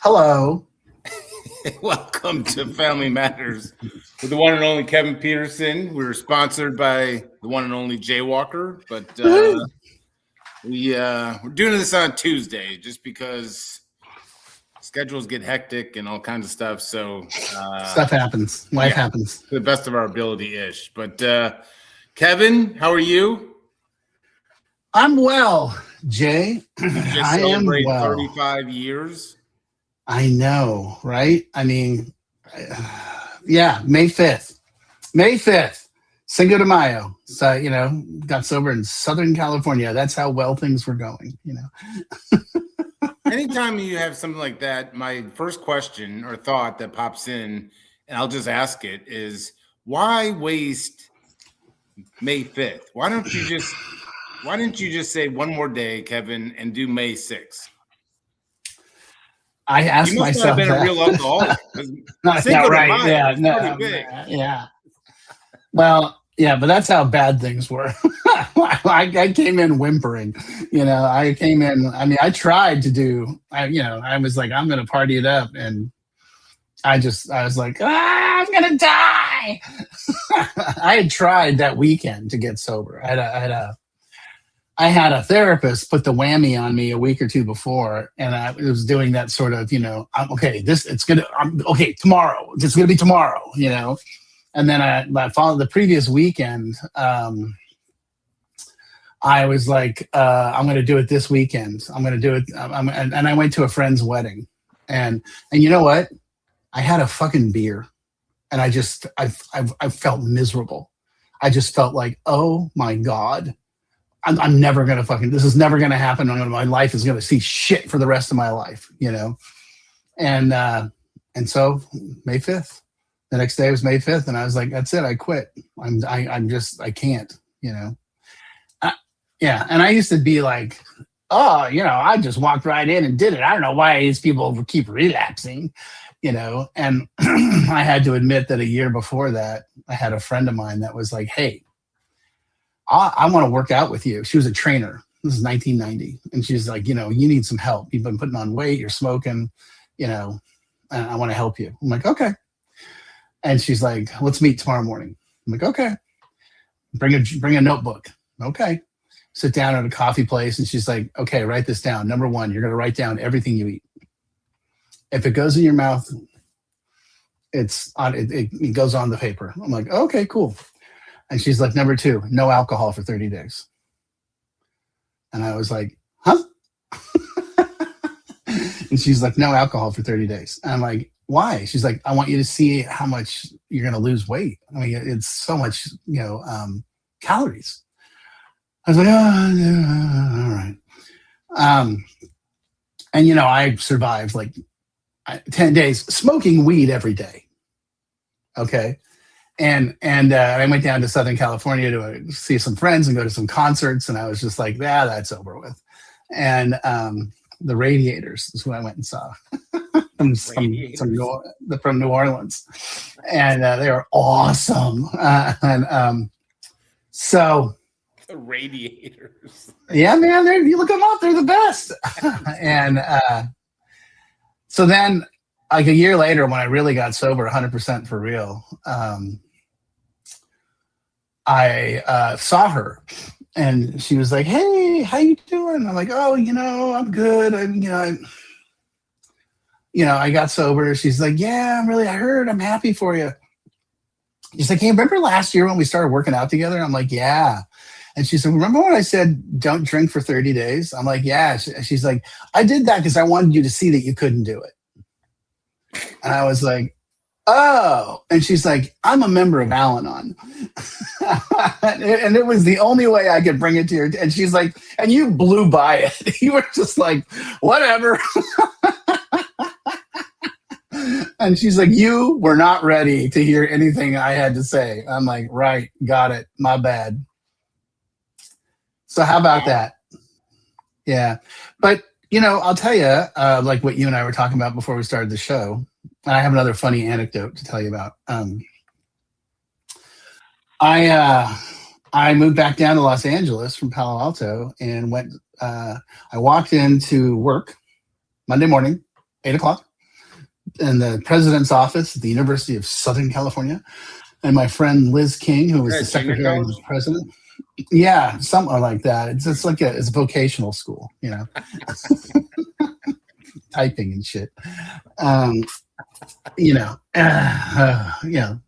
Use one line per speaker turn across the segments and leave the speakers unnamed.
Hello.
Welcome to Family Matters with the one and only Kevin Peterson. We're sponsored by the one and only Jaywalker, but we're doing this on Tuesday just because schedules get hectic and all kinds of stuff. So
Stuff happens. Life happens.
To the best of our ability ish. But Kevin, how are you?
I'm well, Jay.
I am well. 35 years.
I know, right? I mean, yeah, May 5th. May 5th. Cinco de Mayo. So, got sober in Southern California. That's how well things were going,
Anytime you have something like that, my first question or thought that pops in, and I'll just ask it, is why waste May 5th? Why didn't you just say one more day, Kevin, and do May 6th?
I asked myself
that. You must have been a real alcoholic.
Yeah. Well, yeah, but that's how bad things were. I came in whimpering, I came in, I tried to do, I was like, I'm going to party it up. And I was like, I'm going to die. I had tried that weekend to get sober. I had a therapist put the whammy on me a week or two before, and I was doing that sort of, okay, tomorrow. It's going to be tomorrow, And then I followed the previous weekend. I was like, I'm going to do it this weekend. I'm going to do it. And I went to a friend's wedding, and you know what? I had a fucking beer, and I felt miserable. I just felt like, oh my God. I'm never going to this is never going to happen. My life is going to see shit for the rest of my life, And so May 5th, the next day was May 5th. And I was like, that's it. I quit. I can't, yeah. And I used to be like, oh, I just walked right in and did it. I don't know why these people keep relapsing, and I had to admit that a year before that, I had a friend of mine that was like, hey, I want to work out with you. She was a trainer. This is 1990. And she's like, you need some help. You've been putting on weight. You're smoking, and I want to help you. I'm like, okay. And she's like, let's meet tomorrow morning. I'm like, okay. Bring a notebook. Okay. Sit down at a coffee place. And she's like, okay, write this down. Number one, you're going to write down everything you eat. If it goes in your mouth, it goes on the paper. I'm like, okay, cool. And she's like, number two, no alcohol for 30 days. And I was like, huh? And she's like, no alcohol for 30 days. And I'm like, why? She's like, I want you to see how much you're going to lose weight. I mean, it's so much, calories. I was like, oh, all right. And, I survived like 10 days smoking weed every day. Okay. And I went down to Southern California to see some friends and go to some concerts. And I was just like, that's over with. And the Radiators is who I went and saw from New Orleans. And they were awesome. So
the Radiators.
Yeah, man, you look them up. They're the best. And so then like a year later, when I really got sober 100% for real, I saw her, and she was like, hey, how you doing? I'm like, oh, I'm good. I got sober. She's like, yeah, I'm happy for you. She's like, hey, remember last year when we started working out together? I'm like, yeah. And she said, remember when I said, don't drink for 30 days? I'm like, yeah. She's like, I did that because I wanted you to see that you couldn't do it. And I was like, oh. And she's like, I'm a member of Al-Anon. And it was the only way I could bring it to her. And she's like, and you blew by it. You were just like, whatever. And she's like, you were not ready to hear anything I had to say. I'm like, right, got it. My bad. So how about that? Yeah. But, I'll tell you, like what you and I were talking about before we started the show, and I have another funny anecdote to tell you about. I moved back down to Los Angeles from Palo Alto and I walked into work Monday morning, 8 o'clock, in the president's office at the University of Southern California. And my friend Liz King, who was
Yeah,
the
junior
secretary of
college?
the president. Yeah, something like that. It's like it's a vocational school, typing and shit. Um, you know, you know,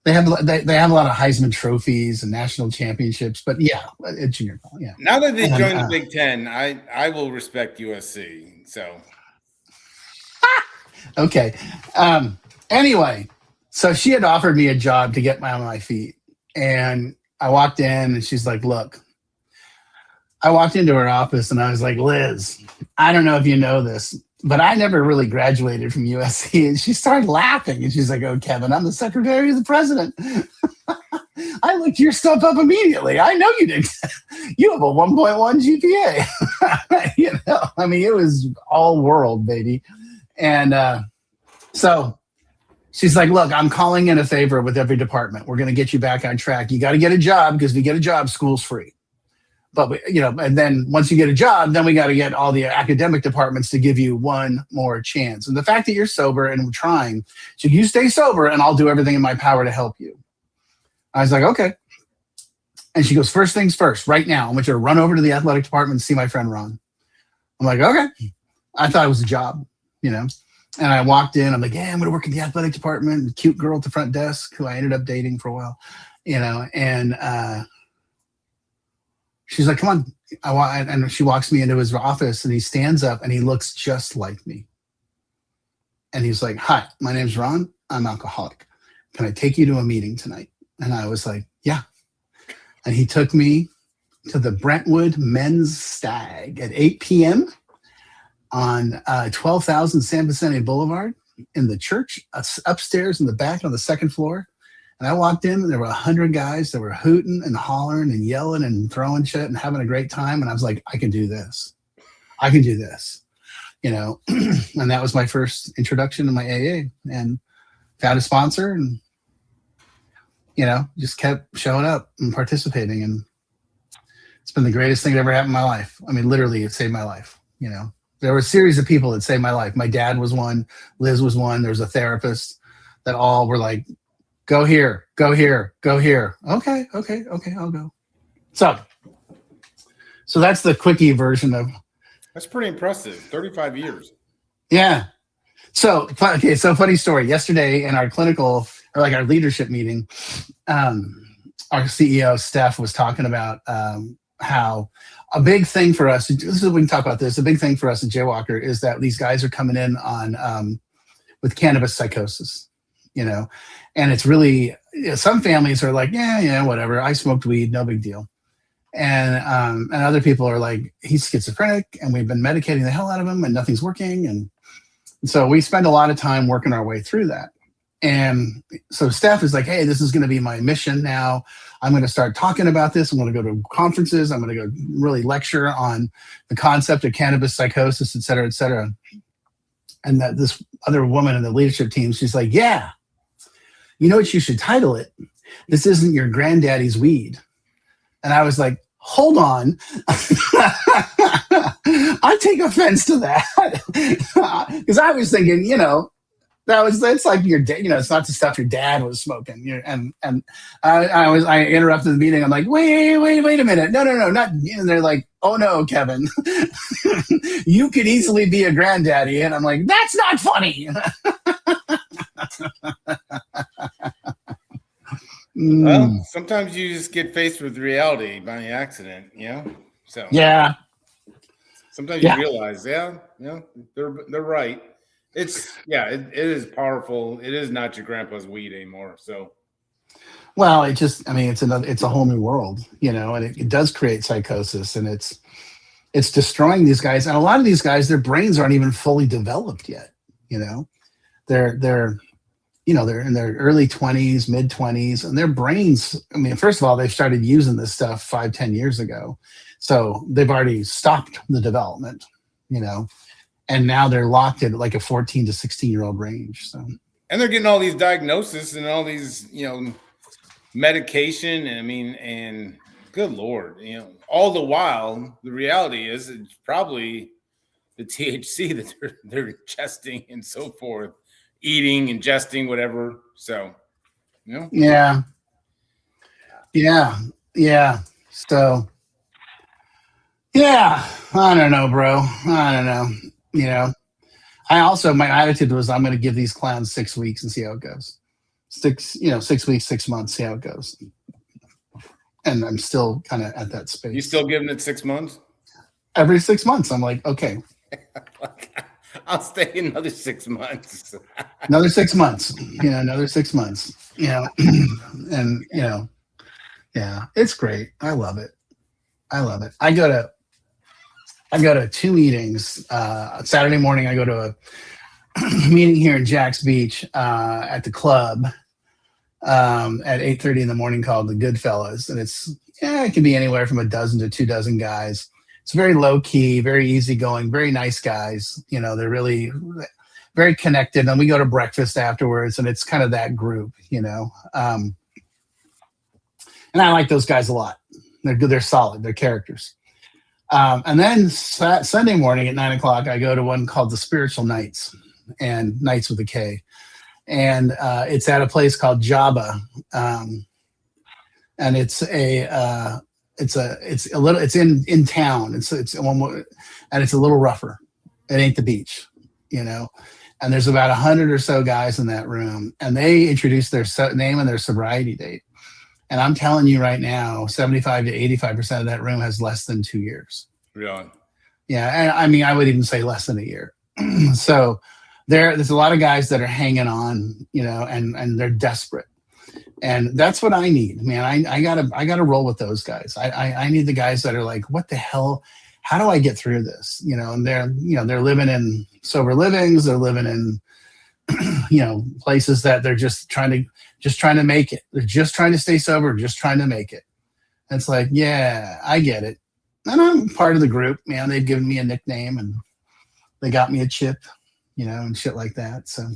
they have a lot of Heisman trophies and national championships, but yeah, at junior college, yeah.
Now that they
And
joined the Big Ten, I will respect USC. So
okay. Anyway, so she had offered me a job to get me on my feet, and I walked in, and she's like, "Look." I walked into her office, and I was like, "Liz, I don't know if you know this, but I never really graduated from USC." And she started laughing, and she's like, "Oh, Kevin, I'm the secretary of the president." I looked your stuff up immediately. I know you did. You have a 1.1 GPA. I mean, it was all world, baby. And so she's like, "Look, I'm calling in a favor with every department. We're going to get you back on track. You got to get a job, because if you get a job, school's free. But and then once you get a job, then we got to get all the academic departments to give you one more chance. And the fact that you're sober and trying, so you stay sober, and I'll do everything in my power to help you." I was like, "Okay." And she goes, "First things first, right now, I want you to run over to the athletic department and see my friend Ron." I'm like, "Okay." I thought it was a job, And I walked in. I'm like, "Yeah, I'm going to work in the athletic department." The cute girl at the front desk, who I ended up dating for a while, and she's like, "Come on." And she walks me into his office, and he stands up, and he looks just like me. And he's like, "Hi, my name's Ron. I'm alcoholic. Can I take you to a meeting tonight?" And I was like, "Yeah." And he took me to the Brentwood Men's Stag at 8 p.m. on 12,000 San Vicente Boulevard, in the church upstairs in the back on the second floor. And I walked in, and there were 100 guys that were hooting and hollering and yelling and throwing shit and having a great time. And I was like, "I can do this. I can do this." And that was my first introduction to my AA, and found a sponsor, and, just kept showing up and participating. And it's been the greatest thing that ever happened in my life. I mean, literally, it saved my life. There were a series of people that saved my life. My dad was one. Liz was one. There was a therapist that all were like, "Go here, go here, go here." Okay, I'll go. So that's the quickie version of.
that's pretty impressive. 35 years.
Yeah. So funny story. Yesterday in our clinical, or like our leadership meeting, our CEO Steph was talking about how a big thing for us. We can talk about this. A big thing for us at Jaywalker is that these guys are coming in on with cannabis psychosis. And it's really, some families are like, yeah, whatever. I smoked weed, no big deal. And other people are like, he's schizophrenic, and we've been medicating the hell out of him, and nothing's working. And so we spend a lot of time working our way through that. And so Steph is like, "Hey, this is going to be my mission now. I'm going to start talking about this. I'm going to go to conferences. I'm going to go really lecture on the concept of cannabis psychosis, et cetera, et cetera." And that this other woman in the leadership team, she's like, "Yeah, you know what you should title it? This isn't your granddaddy's weed." And I was like, "Hold on." I take offense to that. Because I was thinking, it's like your dad, it's not the stuff your dad was smoking. And I interrupted the meeting. I'm like, wait a minute. No, not. And they're like, "Oh no, Kevin, you could easily be a granddaddy." And I'm like, "That's not funny."
Well, sometimes you just get faced with reality by accident, So
yeah.
Sometimes you realize, they're right. It is powerful. It is not your grandpa's weed anymore. So,
well, it's a whole new world, and it does create psychosis, and it's destroying these guys. And a lot of these guys, their brains aren't even fully developed yet. They're in their early 20s, mid 20s, and their brains, first of all, they started using this stuff 5-10 years ago. So they've already stopped the development, and now they're locked in like a 14 to 16-year-old range. So,
and they're getting all these diagnoses and all these, medication. And good Lord, all the while, the reality is it's probably the THC that they're ingesting and so forth, eating, ingesting, whatever. So,
Yeah. So, yeah, I don't know, bro. I don't know. My attitude was I'm going to give these clowns 6 weeks and see how it goes. 6 weeks, 6 months, see how it goes. And I'm still kind of at that space.
You still giving it 6 months?
Every 6 months, I'm like, okay.
I'll stay another 6 months.
Another 6 months. Another 6 months. And yeah, it's great. I love it. I go to 2 meetings. Saturday morning, I go to a meeting here in Jax Beach at the club at 8:30 in the morning called the Goodfellas, and it can be anywhere from a dozen to 2 dozen guys. It's very low key, very easygoing, very nice guys. They're really very connected, and we go to breakfast afterwards, and it's kind of that group. And I like those guys a lot. They're good. They're solid. They're characters. And then Sunday morning at 9:00, I go to one called the Spiritual Nights, and Nights with a K, and it's at a place called Java, and it's in town. It's one, and it's a little rougher. It ain't the beach, And there's about 100 or so guys in that room, and they introduce their name and their sobriety date. And I'm telling you right now, 75 to 85% of that room has less than 2 years.
Really?
Yeah. And I mean, I would even say less than a year. So there's a lot of guys that are hanging on, and they're desperate. And that's what I need, man. I gotta roll with those guys. I need the guys that are like, what the hell? How do I get through this? And they're living in sober livings. They're living in, places that they're just trying to make it. They're just trying to stay sober, just trying to make it. And it's like, yeah, I get it. And I'm part of the group, man. They've given me a nickname and they got me a chip, and shit like that. So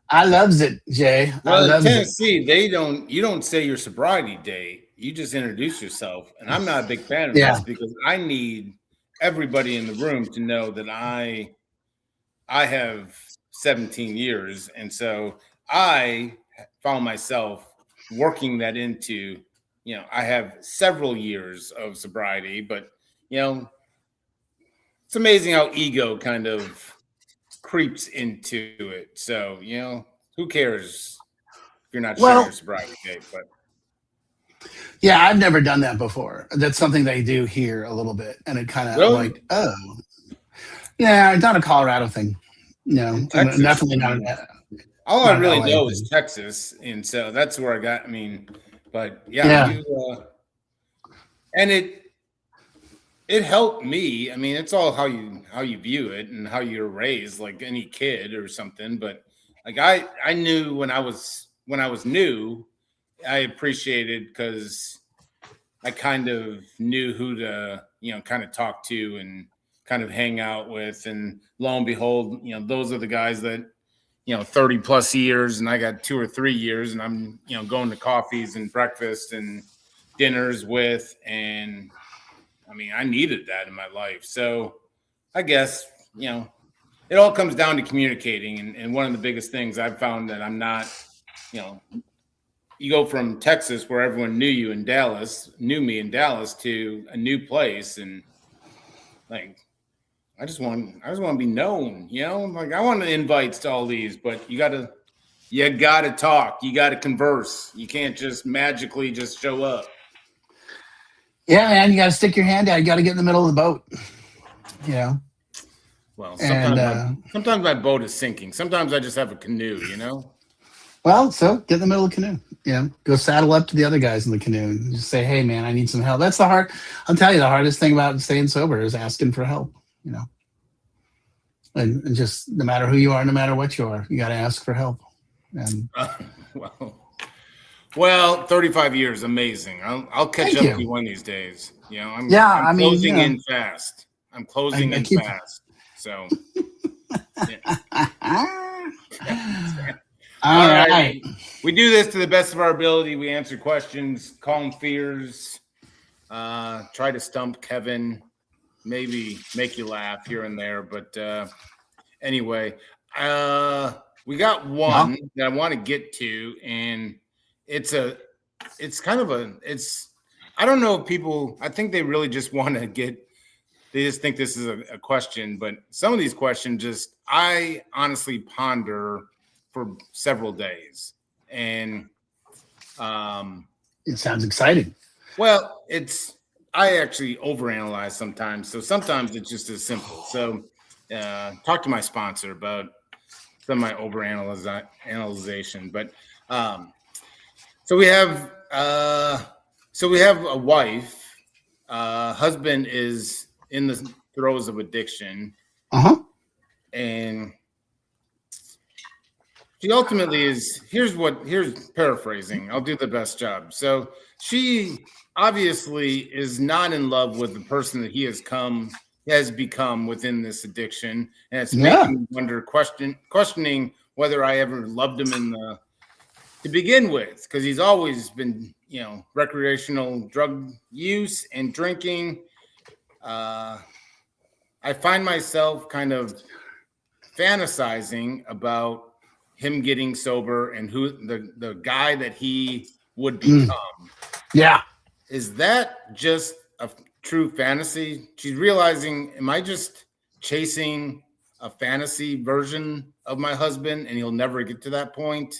I loves it, Jay.
Well, in Tennessee, you don't say your sobriety date. You just introduce yourself. And I'm not a big fan of this because I need everybody in the room to know that I have 17 years. And so I found myself working that into, I have several years of sobriety, but, it's amazing how ego kind of creeps into it. So, who cares if you're not sharing your sobriety date, but.
Yeah, I've never done that before. That's something they do here a little bit. And it kind of like, oh, yeah, it's not a Colorado thing. Definitely not.
All I really know is Texas, and so that's where I got. But yeah. And it helped me. It's all how you view it and how you're raised, like any kid or something. But like I knew when I was new, I appreciated because I kind of knew who to kind of talk to and kind of hang out with, and lo and behold, those are the guys that 30 plus years, and I got 2 or 3 years, and I'm going to coffees and breakfast and dinners with, and I needed that in my life. So I guess it all comes down to communicating, and one of the biggest things I've found that I'm not you go from Texas where everyone knew me in Dallas to a new place, and like I just want to be known, like I want invites to all these, but you gotta talk, you gotta converse. You can't just magically just show up.
Yeah, man, you gotta stick your hand out. You gotta get in the middle of the boat.
Well, sometimes my boat is sinking. Sometimes I just have a canoe,
Well, so get in the middle of the canoe. Go saddle up to the other guys in the canoe and just say, hey, man, I need some help. That's I'll tell you, the hardest thing about staying sober is asking for help, and just no matter who you are, no matter what you are, you got to ask for help. And
well, 35 years, amazing. I'll catch up to you one of these days. I'm closing in fast. I'm closing in fast. So, All right. We do this to the best of our ability. We answer questions, calm fears, try to stump Kevin. maybe make you laugh here and there. But anyway, we got one that I want to get to, and it's kind of I don't know if people, I think they really just want to they just think this is a question, but some of these questions I honestly ponder for several days. And
it sounds exciting.
Well, I actually overanalyze sometimes. So sometimes it's just as simple. So talk to my sponsor about some of my overanalyzation. But so we have a wife. Husband is in the throes of addiction. And she ultimately here's paraphrasing. I'll do the best job. So she obviously is not in love with the person that he has become within this addiction. And it's making me wonder, questioning whether I ever loved him to begin with, because he's always been, recreational drug use and drinking. I find myself kind of fantasizing about him getting sober and who the guy that he would become.
Yeah.
Is that just a true fantasy? She's realizing, am I just chasing a fantasy version of my husband and he'll never get to that point?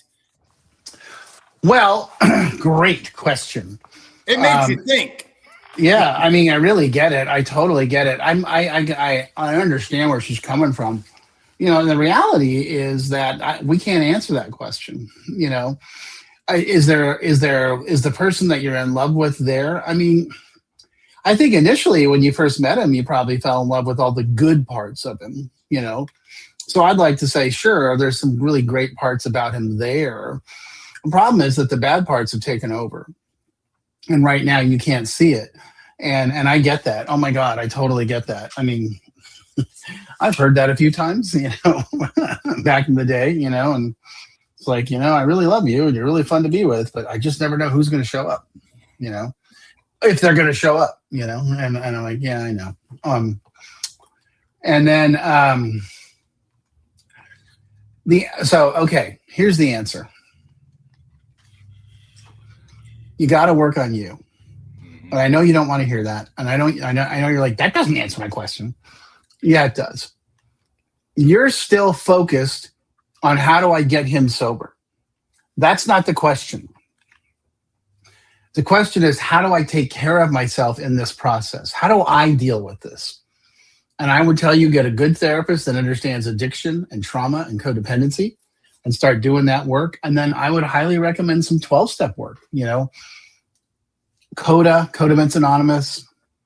Well, great question.
It makes you think.
Yeah, I mean, I really get it. I totally get it. I understand where she's coming from. And the reality is that we can't answer that question. Is the person that you're in love with there? I mean, I think initially when you first met him, you probably fell in love with all the good parts of him. So I'd like to say, sure, there's some really great parts about him there. The problem is that the bad parts have taken over, and right now you can't see it. And I get that. Oh my God, I totally get that. I mean, I've heard that a few times, back in the day, and it's like, I really love you and you're really fun to be with, but I just never know who's going to show up, if they're going to show up, and I'm like, yeah, I know. And then, okay, here's the answer. You got to work on you. But I know you don't want to hear that. And I know you're like, that doesn't answer my question. Yeah, it does. You're still focused on how do I get him sober. That's not the question. The question is, how do I take care of myself in this process? How do I deal with this? And I would tell you, get a good therapist that understands addiction and trauma and codependency and start doing that work. And then I would highly recommend some 12-step work, CODA, Codependents Anonymous,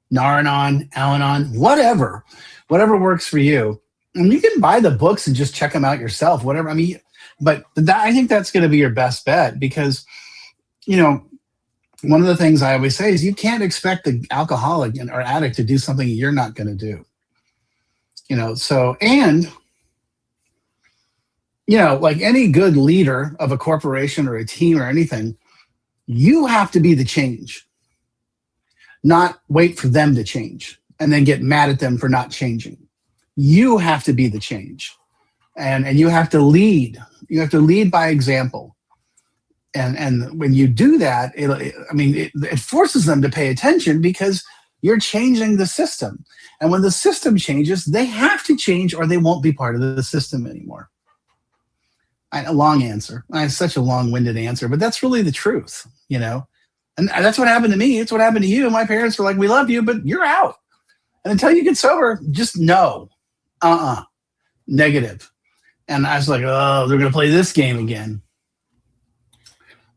Nar-Anon, Al-Anon, whatever works for you. And you can buy the books and just check them out yourself, whatever. I mean, but I think that's going to be your best bet because, one of the things I always say is you can't expect the alcoholic or addict to do something you're not going to do. Like any good leader of a corporation or a team or anything, you have to be the change, not wait for them to change and then get mad at them for not changing. You have to be the change, and you have to lead. You have to lead by example. And when you do that, it forces them to pay attention because you're changing the system. And when the system changes, they have to change or they won't be part of the system anymore. A long answer. It's such a long-winded answer, but that's really the truth, And that's what happened to me. It's what happened to you. My parents were like, we love you, but you're out. And until you get sober, just no. Negative. And I was like, oh, they're going to play this game again.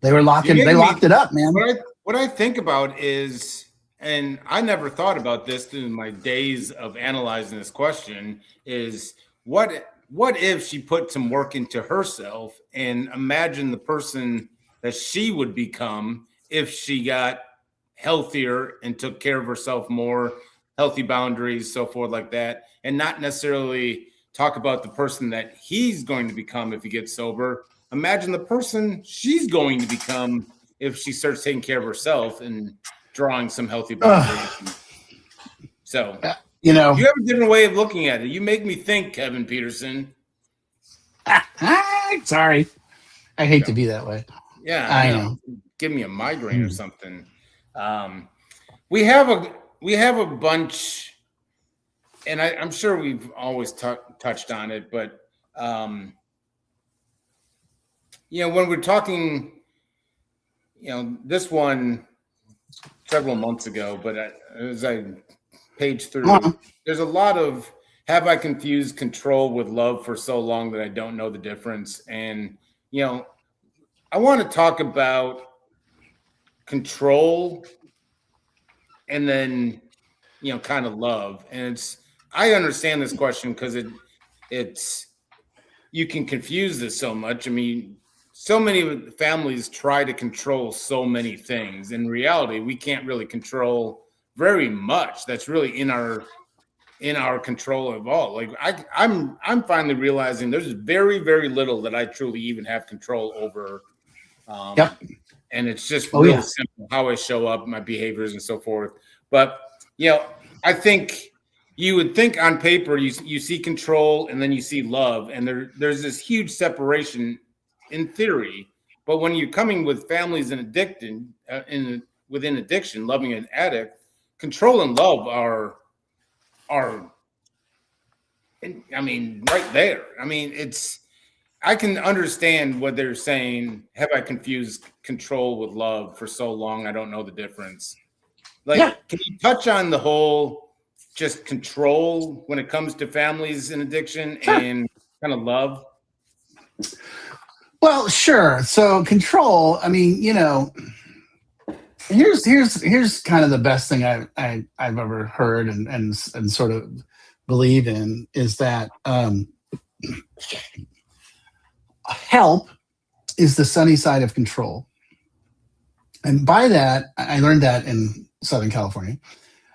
They locked it up, man.
What I think about is, and I never thought about this through my days of analyzing this question, is what if she put some work into herself and imagine the person that she would become if she got healthier and took care of herself more, healthy boundaries, so forth like that, and not necessarily talk about the person that he's going to become if he gets sober. Imagine the person she's going to become if she starts taking care of herself and drawing some healthy boundaries. So
You know,
You have a different way of looking at it. You make me think, Kevin Peterson.
sorry. I hate to be that way.
Yeah, I
I
know.
know.
Give me a migraine or something. We have a bunch, and I'm sure we've always touched on it, but when we're talking, this one several months ago, but as I page through, there's a lot of have I confused control with love for so long that I don't know the difference, and I want to talk about control and then kind of love. And I understand this question because it's you can confuse this so much. I mean, so many families try to control so many things. In reality, we can't really control very much that's really in our control of all. Like I'm finally realizing there's very, very little that I truly even have control over.
Yep.
And it's just real simple how I show up, my behaviors, and so forth. But I think you would think on paper you see control and then you see love, and there's this huge separation in theory. But when you're coming with families and within addiction, loving an addict, control and love are I mean, right there. I mean, I can understand what they're saying. Have I confused control with love for so long? I don't know the difference. Like, Can you touch on the whole just control when it comes to families in addiction and kind of love?
Well, sure. So control, I mean, here's kind of the best thing I've ever heard and sort of believe in is that help is the sunny side of control. And by that, I learned that in Southern California.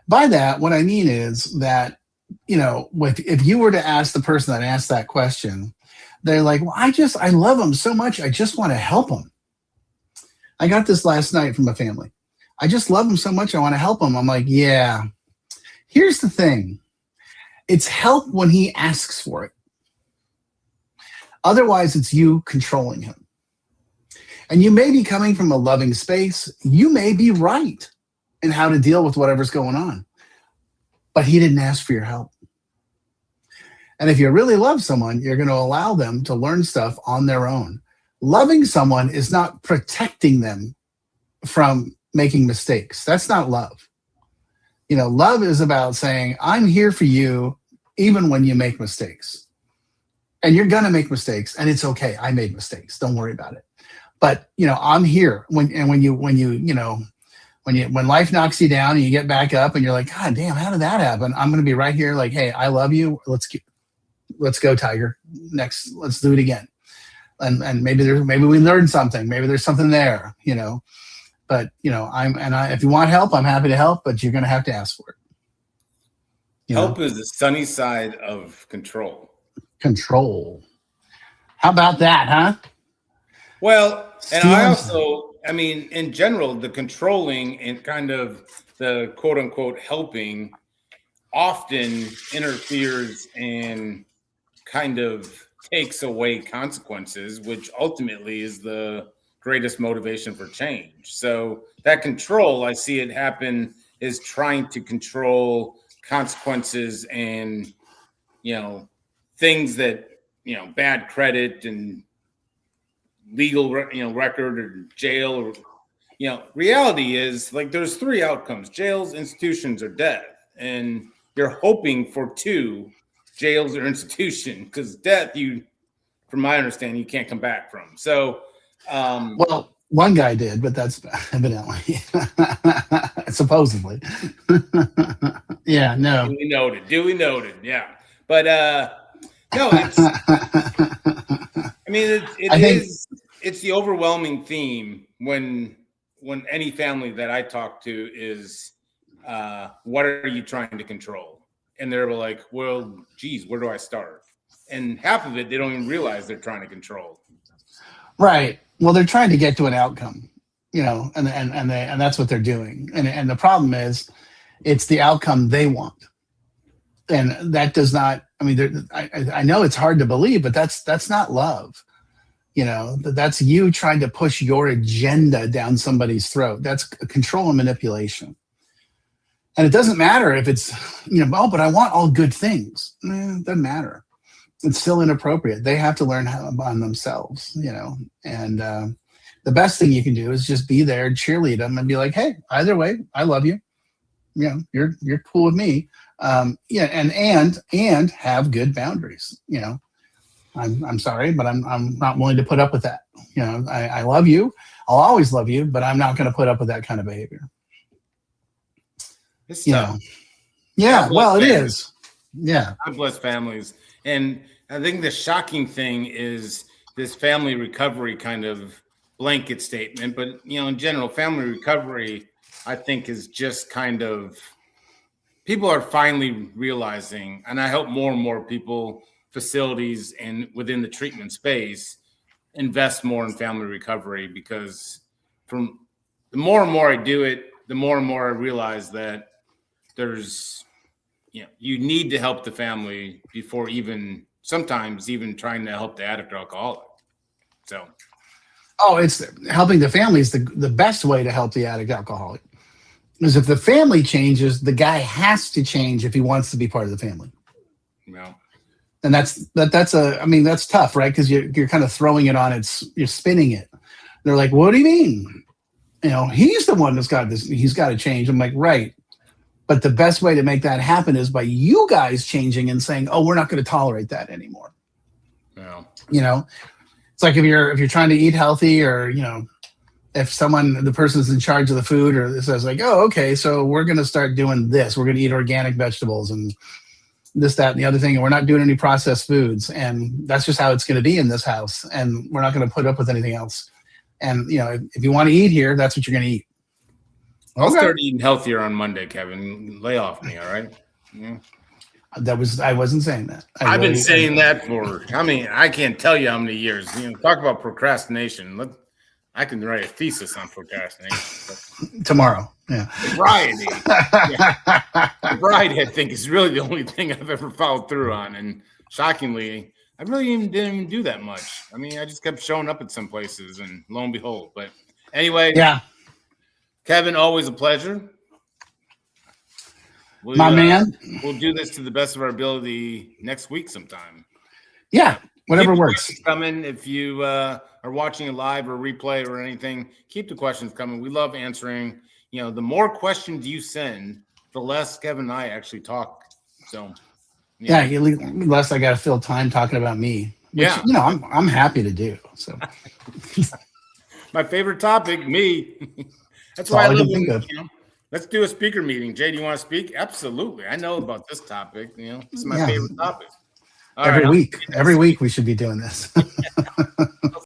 By that, what I mean is that, if you were to ask the person that asked that question, they're like, well, I love them so much. I just want to help them. I got this last night from a family. I just love them so much. I want to help them. I'm like, yeah, here's the thing. It's help when he asks for it. Otherwise, it's you controlling him. And you may be coming from a loving space. You may be right in how to deal with whatever's going on. But he didn't ask for your help. And if you really love someone, you're going to allow them to learn stuff on their own. Loving someone is not protecting them from making mistakes. That's not love. Love is about saying, I'm here for you even when you make mistakes. And you're going to make mistakes, and it's okay. I made mistakes. Don't worry about it. But, I'm here when life knocks you down and you get back up and you're like, God damn, how did that happen? I'm going to be right here like, hey, I love you. Let's go, Tiger. Next, let's do it again. And maybe we learned something. Maybe there's something there, But if you want help, I'm happy to help, but you're going to have to ask for it.
Help is the sunny side of control.
Control. How about that, huh?
Well, and in general, the controlling and kind of the quote unquote helping often interferes and kind of takes away consequences, which ultimately is the greatest motivation for change. So that control, I see it happen, is trying to control consequences and, things that, bad credit and legal, record or jail or, reality is like there's three outcomes: jails, institutions, or death. And you're hoping for two, jails or institution, because death, from my understanding, you can't come back from. So,
well, one guy did, but that's evidently supposedly. Yeah, no.
Duly noted. Yeah, but no, it's. I mean, it's the overwhelming theme when any family that I talk to is, what are you trying to control? And they're like, well, geez, where do I start? And half of it, they don't even realize they're trying to control.
Right. Well, they're trying to get to an outcome, and that's what they're doing. And the problem is, it's the outcome they want. And that does not, I mean, I know it's hard to believe, but that's not love. That's you trying to push your agenda down somebody's throat. That's control and manipulation. And it doesn't matter if it's, oh, but I want all good things. It doesn't matter. It's still inappropriate. They have to learn how on themselves, and the best thing you can do is just be there and cheerlead them and be like, hey, either way, I love you. You're cool with me. And have good boundaries. I'm sorry, but I'm not willing to put up with that. I love you. I'll always love you, but I'm not going to put up with that kind of behavior.
It's tough.
Yeah, well, it is. Yeah.
God bless families. And I think the shocking thing is this family recovery kind of blanket statement. But, in general, family recovery, I think, is just kind of people are finally realizing, and I hope more and more people, facilities, and within the treatment space invest more in family recovery, because from the more and more I do it, the more and more I realize that there's, you need to help the family before sometimes even trying to help the addict or alcoholic. So.
Oh, it's helping the family is the best way to help the addict alcoholic. Because if the family changes, the guy has to change if he wants to be part of the family.
Yeah.
And that's tough, right? Because you're kind of throwing it on you're spinning it. They're like, what do you mean? He's the one that's got this, he's got to change. I'm like, right. But the best way to make that happen is by you guys changing and saying, oh, we're not going to tolerate that anymore.
Yeah.
It's like if you're trying to eat healthy, or, if the person's in charge of the food, or says like, oh, okay, so we're going to start doing this. We're going to eat organic vegetables and this, that, and the other thing. And we're not doing any processed foods. And that's just how it's going to be in this house. And we're not going to put up with anything else. And, if you want to eat here, that's what you're going to eat.
I'll start eating healthier on Monday, Kevin. Lay off me, all right? Yeah.
I wasn't saying that.
I've been saying that for, I can't tell you how many years. Talk about procrastination. I can write a thesis on procrastination.
Tomorrow, yeah.
Sobriety. Sobriety, I think, is really the only thing I've ever followed through on. And shockingly, I really didn't even do that much. I just kept showing up at some places, and lo and behold. But anyway.
Yeah.
Kevin, always a pleasure.
My man.
We'll do this to the best of our ability next week sometime.
Yeah, whatever works.
Coming. If you are watching a live or replay or anything, keep the questions coming. We love answering. The more questions you send, the less Kevin and I actually talk. So,
yeah, less I got to fill time talking about me. Which, I'm happy to do. So,
my favorite topic, me. That's why I love it. Let's do a speaker meeting. Jay, do you want to speak? Absolutely. I know about this topic. This is my favorite topic.
Every week we should be doing this.